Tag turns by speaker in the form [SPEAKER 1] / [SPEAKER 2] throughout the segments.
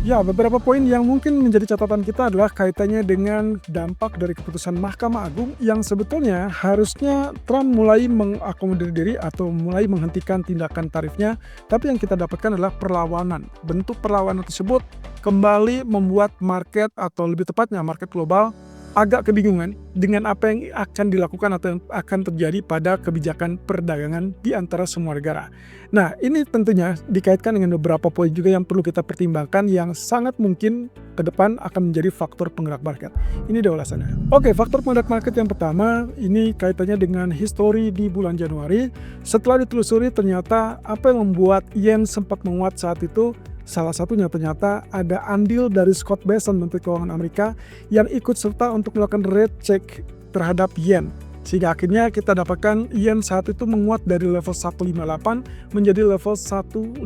[SPEAKER 1] Ya, beberapa poin yang mungkin menjadi catatan kita adalah kaitannya dengan dampak dari keputusan Mahkamah Agung yang sebetulnya harusnya Trump mulai mengakomodir diri atau mulai menghentikan tindakan tarifnya, tapi yang kita dapatkan adalah perlawanan. Bentuk perlawanan tersebut kembali membuat market atau lebih tepatnya market global agak kebingungan dengan apa yang akan dilakukan atau yang akan terjadi pada kebijakan perdagangan di antara semua negara. Nah, ini tentunya dikaitkan dengan beberapa poin juga yang perlu kita pertimbangkan yang sangat mungkin ke depan akan menjadi faktor penggerak market. Ini dia ulasannya. Oke, faktor penggerak market yang pertama ini kaitannya dengan histori di bulan Januari. Setelah ditelusuri ternyata apa yang membuat yen sempat menguat saat itu, salah satunya ternyata ada andil dari Scott Bessent, Menteri Keuangan Amerika, yang ikut serta untuk melakukan rate check terhadap yen. Sehingga akhirnya kita dapatkan yen saat itu menguat dari level 158 menjadi level 155.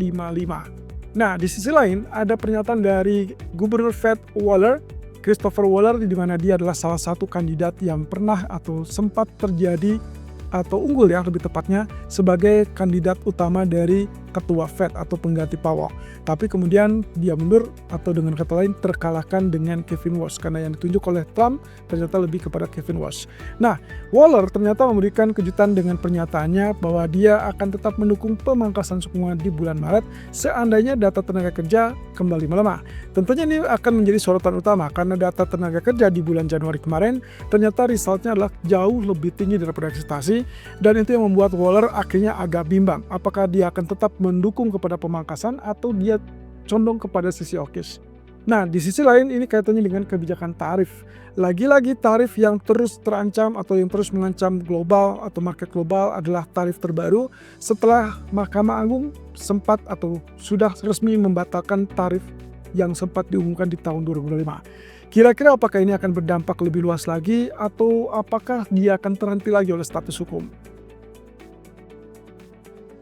[SPEAKER 1] Nah, di sisi lain ada pernyataan dari Gubernur Fed Waller, Christopher Waller, di mana dia adalah salah satu kandidat yang pernah atau sempat terjadi atau unggul ya lebih tepatnya sebagai kandidat utama dari ketua Fed atau pengganti Powell. Tapi kemudian dia mundur atau dengan kata lain terkalahkan dengan Kevin Walsh karena yang ditunjuk oleh Trump ternyata lebih kepada Kevin Walsh. Nah, Waller ternyata memberikan kejutan dengan pernyataannya bahwa dia akan tetap mendukung pemangkasan suku bunga di bulan Maret seandainya data tenaga kerja kembali melemah. Tentunya ini akan menjadi sorotan utama karena data tenaga kerja di bulan Januari kemarin ternyata resultnya adalah jauh lebih tinggi daripada ekspektasi, dan itu yang membuat Waller akhirnya agak bimbang apakah dia akan tetap mendukung kepada pemangkasan atau dia condong kepada sisi hawkish. Nah, di sisi lain ini kaitannya dengan kebijakan tarif. Lagi-lagi tarif yang terus terancam atau yang terus mengancam global atau market global adalah tarif terbaru setelah Mahkamah Agung sempat atau sudah resmi membatalkan tarif yang sempat diumumkan di tahun 2005. Kira-kira apakah ini akan berdampak lebih luas lagi atau apakah dia akan terhenti lagi oleh status hukum?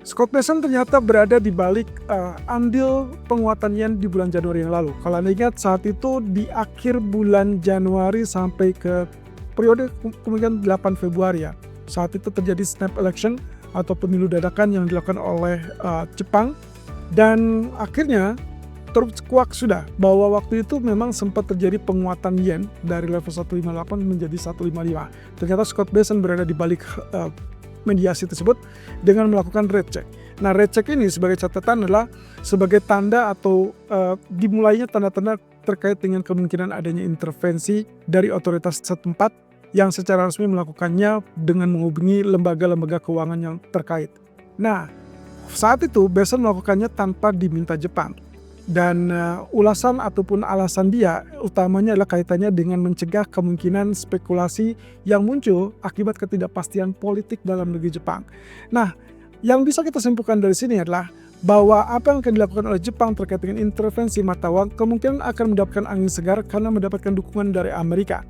[SPEAKER 1] Scott Bessent ternyata berada di balik andil penguatan yen di bulan Januari yang lalu. Kalau Anda ingat saat itu di akhir bulan Januari sampai ke periode kemudian 8 Februari ya. Saat itu terjadi snap election atau pemilu dadakan yang dilakukan oleh Jepang, dan akhirnya terkuak sudah bahwa waktu itu memang sempat terjadi penguatan yen dari level 158 menjadi 155. Ternyata Scott Bessent berada di balik mediasi tersebut dengan melakukan rate check. Nah, rate check ini sebagai catatan adalah sebagai tanda atau dimulainya tanda-tanda terkait dengan kemungkinan adanya intervensi dari otoritas setempat yang secara resmi melakukannya dengan menghubungi lembaga-lembaga keuangan yang terkait. Nah, saat itu Bessent melakukannya tanpa diminta Jepang. Dan ulasan ataupun alasan dia utamanya adalah kaitannya dengan mencegah kemungkinan spekulasi yang muncul akibat ketidakpastian politik dalam negeri Jepang. Nah, yang bisa kita simpulkan dari sini adalah bahwa apa yang akan dilakukan oleh Jepang terkait dengan intervensi mata uang kemungkinan akan mendapatkan angin segar karena mendapatkan dukungan dari Amerika.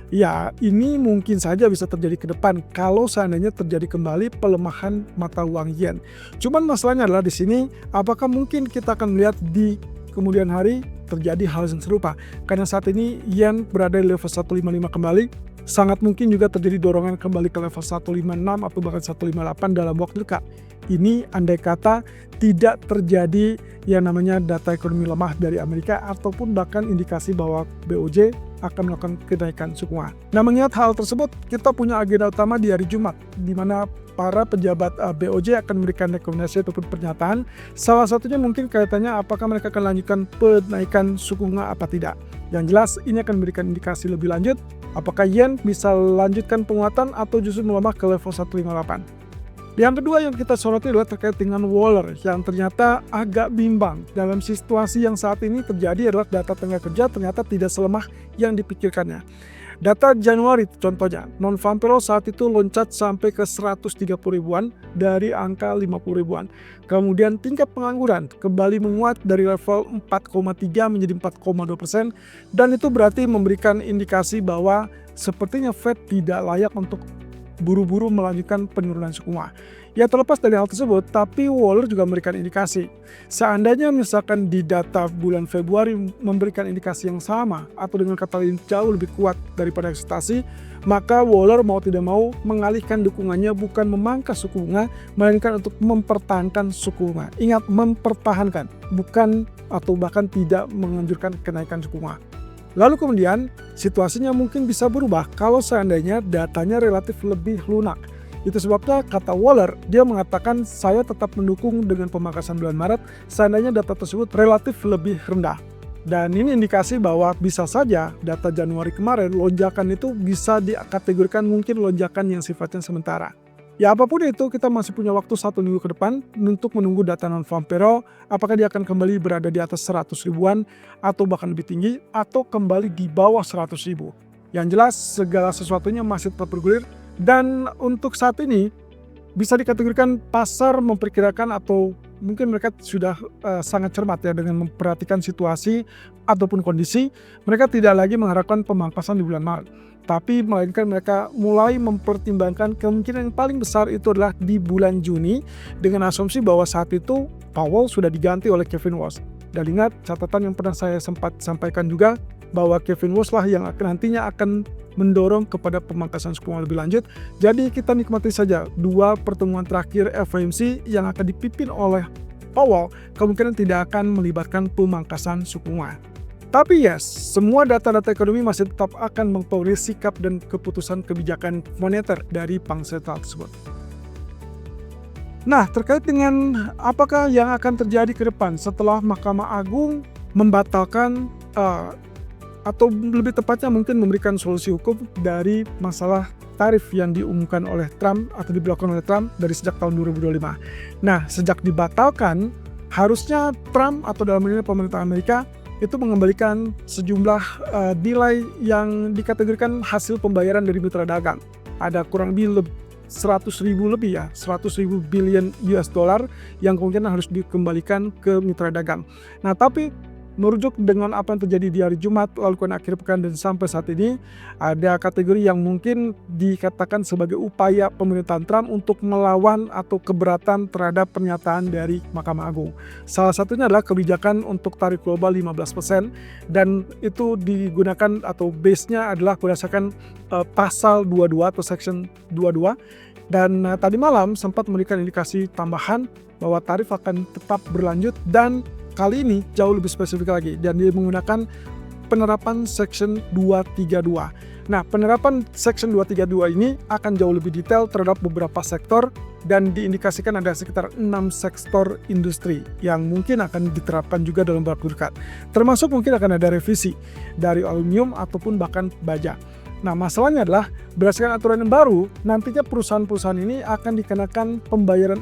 [SPEAKER 1] Ya, ini mungkin saja bisa terjadi ke depan kalau seandainya terjadi kembali pelemahan mata uang yen. Cuman masalahnya adalah di sini apakah mungkin kita akan melihat di kemudian hari terjadi hal yang serupa. Karena saat ini yen berada di level 155 kembali, sangat mungkin juga terjadi dorongan kembali ke level 156 atau bahkan 158 dalam waktu dekat. Ini andai kata tidak terjadi yang namanya data ekonomi lemah dari Amerika ataupun bahkan indikasi bahwa BOJ akan melakukan kenaikan suku bunga. Nah, mengingat hal tersebut, kita punya agenda utama di hari Jumat, di mana para pejabat BOJ akan memberikan rekomendasi ataupun pernyataan. Salah satunya mungkin kaitannya apakah mereka akan lanjutkan penaikan suku bunga apa tidak. Yang jelas ini akan memberikan indikasi lebih lanjut apakah yen bisa lanjutkan penguatan atau justru melemah ke level 158. Yang kedua yang kita soroti adalah terkait dengan Waller yang ternyata agak bimbang dalam situasi yang saat ini terjadi adalah data tenaga kerja ternyata tidak selemah yang dipikirkannya. Data Januari contohnya, non-farm payroll saat itu loncat sampai ke 130 ribuan dari angka 50 ribuan. Kemudian tingkat pengangguran kembali menguat dari level 4,3 menjadi 4,2%, dan itu berarti memberikan indikasi bahwa sepertinya Fed tidak layak untuk buru-buru melanjutkan penurunan suku bunga. Ya, terlepas dari hal tersebut, tapi Waller juga memberikan indikasi. Seandainya misalkan di data bulan Februari memberikan indikasi yang sama atau dengan kata lain jauh lebih kuat daripada ekspektasi, maka Waller mau tidak mau mengalihkan dukungannya bukan memangkas suku bunga, melainkan untuk mempertahankan suku bunga. Ingat, mempertahankan, bukan atau bahkan tidak menganjurkan kenaikan suku bunga. Lalu kemudian situasinya mungkin bisa berubah kalau seandainya datanya relatif lebih lunak. Itu sebabnya kata Waller, dia mengatakan saya tetap mendukung dengan pemangkasan bulan Maret seandainya data tersebut relatif lebih rendah. Dan ini indikasi bahwa bisa saja data Januari kemarin lonjakan itu bisa dikategorikan mungkin lonjakan yang sifatnya sementara. Ya apapun itu, kita masih punya waktu 1 minggu ke depan untuk menunggu data non-farm payroll, apakah dia akan kembali berada di atas 100 ribuan atau bahkan lebih tinggi atau kembali di bawah 100 ribu. Yang jelas segala sesuatunya masih tetap bergulir. Dan untuk saat ini bisa dikategorikan pasar memperkirakan atau mungkin mereka sudah sangat cermat ya dengan memperhatikan situasi ataupun kondisi. Mereka tidak lagi mengharapkan pemangkasan di bulan Maret, tapi melainkan mereka mulai mempertimbangkan kemungkinan yang paling besar itu adalah di bulan Juni dengan asumsi bahwa saat itu Powell sudah diganti oleh Kevin Walsh. Dan ingat catatan yang pernah saya sempat sampaikan juga bahwa Kevin Walsh lah yang nantinya akan mendorong kepada pemangkasan suku bunga lebih lanjut. Jadi kita nikmati saja 2 pertemuan terakhir FOMC yang akan dipimpin oleh Powell kemungkinan tidak akan melibatkan pemangkasan suku bunga. Tapi yes, semua data-data ekonomi masih tetap akan mempengaruhi sikap dan keputusan kebijakan moneter dari bank sentral tersebut. Nah, terkait dengan apakah yang akan terjadi ke depan setelah Mahkamah Agung membatalkan atau lebih tepatnya mungkin memberikan solusi hukum dari masalah tarif yang diumumkan oleh Trump atau diberlakukan oleh Trump dari sejak tahun 2025. Nah, sejak dibatalkan, harusnya Trump atau dalam ini pemerintah Amerika itu mengembalikan sejumlah nilai yang dikategorikan hasil pembayaran dari mitra dagang. Ada kurang lebih 100 ribu lebih ya, 100 ribu billion US dollar yang kemungkinan harus dikembalikan ke mitra dagang. Nah, tapi merujuk dengan apa yang terjadi di hari Jumat, lalu kemudian akhir pekan dan sampai saat ini, ada kategori yang mungkin dikatakan sebagai upaya pemerintahan Trump untuk melawan atau keberatan terhadap pernyataan dari Mahkamah Agung. Salah satunya adalah kebijakan untuk tarif global 15% dan itu digunakan atau base-nya adalah berdasarkan pasal 22 atau section 22. Dan tadi malam sempat memberikan indikasi tambahan bahwa tarif akan tetap berlanjut dan kali ini jauh lebih spesifik lagi dan dia menggunakan penerapan Section 232. Nah, penerapan Section 232 ini akan jauh lebih detail terhadap beberapa sektor dan diindikasikan ada sekitar 6 sektor industri yang mungkin akan diterapkan juga dalam waktu dekat. Termasuk mungkin akan ada revisi dari aluminium ataupun bahkan baja. Nah, masalahnya adalah berdasarkan aturan yang baru, nantinya perusahaan-perusahaan ini akan dikenakan pembayaran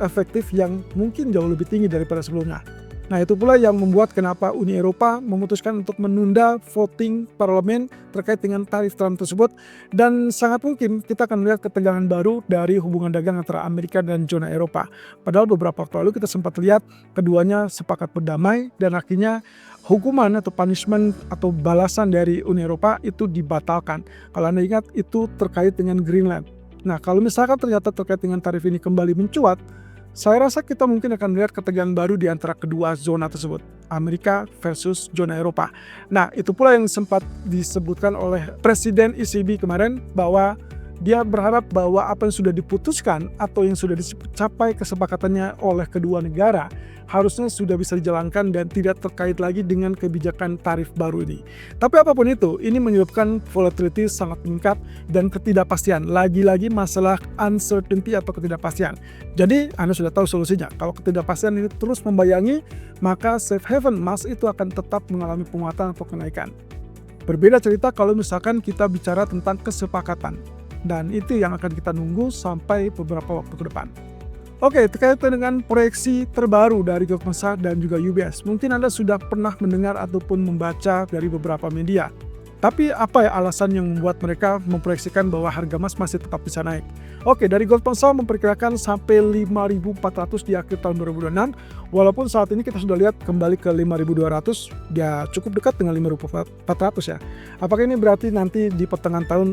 [SPEAKER 1] efektif yang mungkin jauh lebih tinggi daripada sebelumnya. Nah, itu pula yang membuat kenapa Uni Eropa memutuskan untuk menunda voting parlemen terkait dengan tarif Trump tersebut. Dan sangat mungkin kita akan melihat ketegangan baru dari hubungan dagang antara Amerika dan zona Eropa. Padahal beberapa waktu lalu kita sempat lihat keduanya sepakat berdamai dan akhirnya hukuman atau punishment atau balasan dari Uni Eropa itu dibatalkan. Kalau Anda ingat itu terkait dengan Greenland. Nah, kalau misalkan ternyata terkait dengan tarif ini kembali mencuat, saya rasa kita mungkin akan melihat ketegangan baru di antara kedua zona tersebut, Amerika versus zona Eropa. Nah, itu pula yang sempat disebutkan oleh Presiden ECB kemarin bahwa dia berharap bahwa apa yang sudah diputuskan atau yang sudah dicapai kesepakatannya oleh kedua negara harusnya sudah bisa dijalankan dan tidak terkait lagi dengan kebijakan tarif baru ini. Tapi apapun itu, ini menyebabkan volatility sangat meningkat dan ketidakpastian. Lagi-lagi masalah uncertainty atau ketidakpastian. Jadi Anda sudah tahu solusinya. Kalau ketidakpastian ini terus membayangi, maka safe haven emas itu akan tetap mengalami penguatan atau kenaikan. Berbeda cerita kalau misalkan kita bicara tentang kesepakatan. Dan itu yang akan kita nunggu sampai beberapa waktu ke depan. Oke, terkait dengan proyeksi terbaru dari Goldman Sachs dan juga UBS. Mungkin Anda sudah pernah mendengar ataupun membaca dari beberapa media. Tapi apa ya alasan yang membuat mereka memproyeksikan bahwa harga emas masih tetap bisa naik? Oke, dari Goldman Sachs memperkirakan sampai 5.400 di akhir tahun 2026. Walaupun saat ini kita sudah lihat kembali ke 5.200, ya cukup dekat dengan 5.400 ya. Apakah ini berarti nanti di pertengahan tahun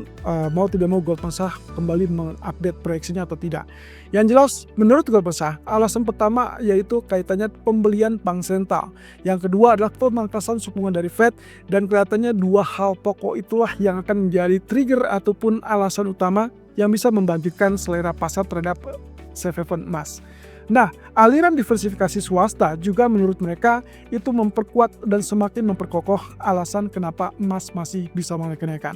[SPEAKER 1] mau tidak mau Goldman Sachs kembali mengupdate proyeksinya atau tidak? Yang jelas, menurut Gulbes, alasan pertama yaitu kaitannya pembelian bank sentral. Yang kedua adalah pemangkasan suku bunga dari Fed, dan kelihatannya dua hal pokok itulah yang akan menjadi trigger ataupun alasan utama yang bisa membangkitkan selera pasar terhadap safe haven emas. Nah, aliran diversifikasi swasta juga menurut mereka itu memperkuat dan semakin memperkokoh alasan kenapa emas masih bisa mengalami kenaikan.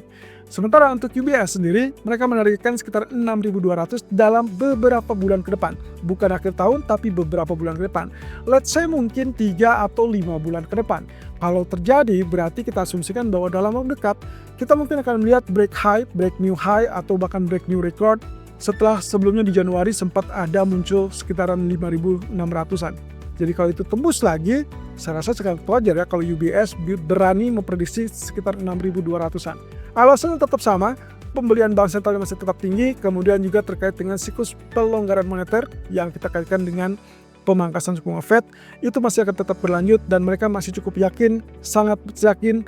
[SPEAKER 1] Sementara untuk UBS sendiri, mereka menargetkan sekitar 6.200 dalam beberapa bulan ke depan. Bukan akhir tahun, tapi beberapa bulan ke depan. Let's say mungkin 3 atau 5 bulan ke depan. Kalau terjadi, berarti kita asumsikan bahwa dalam waktu dekat, kita mungkin akan melihat break high, break new high, atau bahkan break new record setelah sebelumnya di Januari sempat ada muncul sekitaran 5.600-an. Jadi kalau itu tembus lagi, saya rasa sangat wajar ya kalau UBS berani memprediksi sekitar 6.200-an. Alasannya tetap sama, pembelian bank sentral masih tetap tinggi, kemudian juga terkait dengan siklus pelonggaran moneter yang kita kaitkan dengan pemangkasan suku bunga Fed, itu masih akan tetap berlanjut dan mereka masih cukup yakin, sangat yakin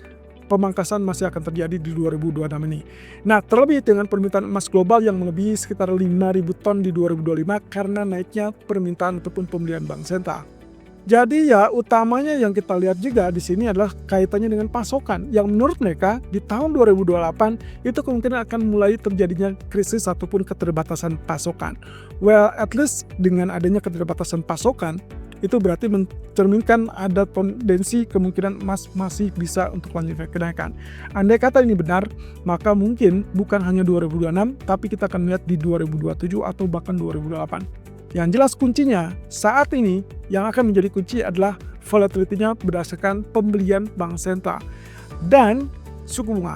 [SPEAKER 1] pemangkasan masih akan terjadi di 2026 ini. Nah, terlebih dengan permintaan emas global yang melebihi sekitar 5.000 ton di 2025 karena naiknya permintaan ataupun pembelian bank sentral. Jadi ya utamanya yang kita lihat juga di sini adalah kaitannya dengan pasokan yang menurut mereka di tahun 2028 itu kemungkinan akan mulai terjadinya krisis ataupun keterbatasan pasokan. Well, at least dengan adanya keterbatasan pasokan itu berarti mencerminkan ada tendensi kemungkinan emas masih bisa untuk lanjut kenaikan. Andai kata ini benar, maka mungkin bukan hanya 2026, tapi kita akan lihat di 2027 atau bahkan 2028. Yang jelas kuncinya saat ini yang akan menjadi kunci adalah volatility-nya berdasarkan pembelian bank sentral dan suku bunga.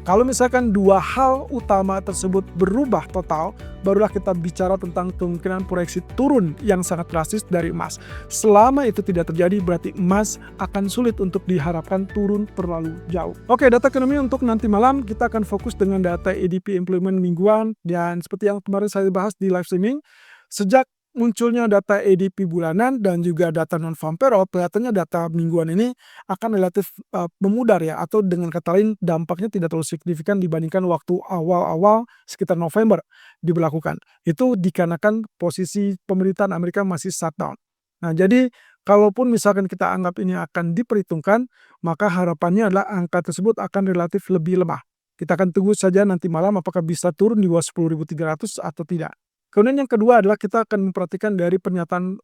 [SPEAKER 1] Kalau misalkan dua hal utama tersebut berubah total, barulah kita bicara tentang kemungkinan proyeksi turun yang sangat drastis dari emas. Selama itu tidak terjadi, berarti emas akan sulit untuk diharapkan turun terlalu jauh. Oke, data ekonomi untuk nanti malam kita akan fokus dengan data ADP employment mingguan, dan seperti yang kemarin saya bahas di live streaming, sejak munculnya data ADP bulanan dan juga data non-farm payroll, kelihatannya data mingguan ini akan relatif memudar ya, atau dengan kata lain dampaknya tidak terlalu signifikan dibandingkan waktu awal-awal sekitar November diberlakukan. Itu dikarenakan posisi pemerintahan Amerika masih shutdown. Nah, jadi kalaupun misalkan kita anggap ini akan diperhitungkan, maka harapannya adalah angka tersebut akan relatif lebih lemah. Kita akan tunggu saja nanti malam apakah bisa turun di bawah 10.300 atau tidak. Kemudian yang kedua adalah kita akan memperhatikan dari pernyataan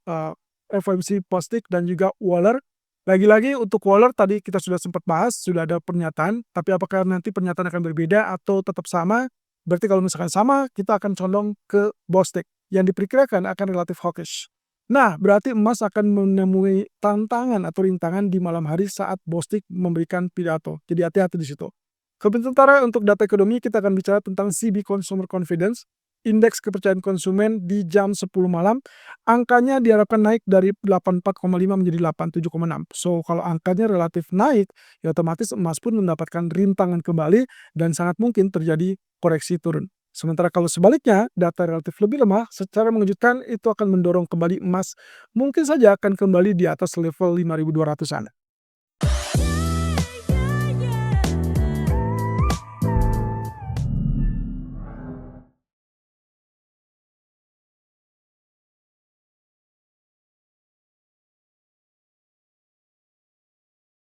[SPEAKER 1] FOMC Bostic dan juga Waller. Lagi-lagi untuk Waller tadi kita sudah sempat bahas, sudah ada pernyataan, tapi apakah nanti pernyataan akan berbeda atau tetap sama? Berarti kalau misalkan sama, kita akan condong ke Bostic yang diperkirakan akan relatif hawkish. Nah, berarti emas akan menemui tantangan atau rintangan di malam hari saat Bostic memberikan pidato. Jadi hati-hati di situ. Sementara untuk data ekonomi kita akan bicara tentang CB Consumer Confidence. Indeks kepercayaan konsumen di jam 10 malam, angkanya diharapkan naik dari 84,5 menjadi 87,6. So, kalau angkanya relatif naik, ya otomatis emas pun mendapatkan rintangan kembali dan sangat mungkin terjadi koreksi turun. Sementara kalau sebaliknya, data relatif lebih lemah, secara mengejutkan itu akan mendorong kembali emas, mungkin saja akan kembali di atas level 5.200-an.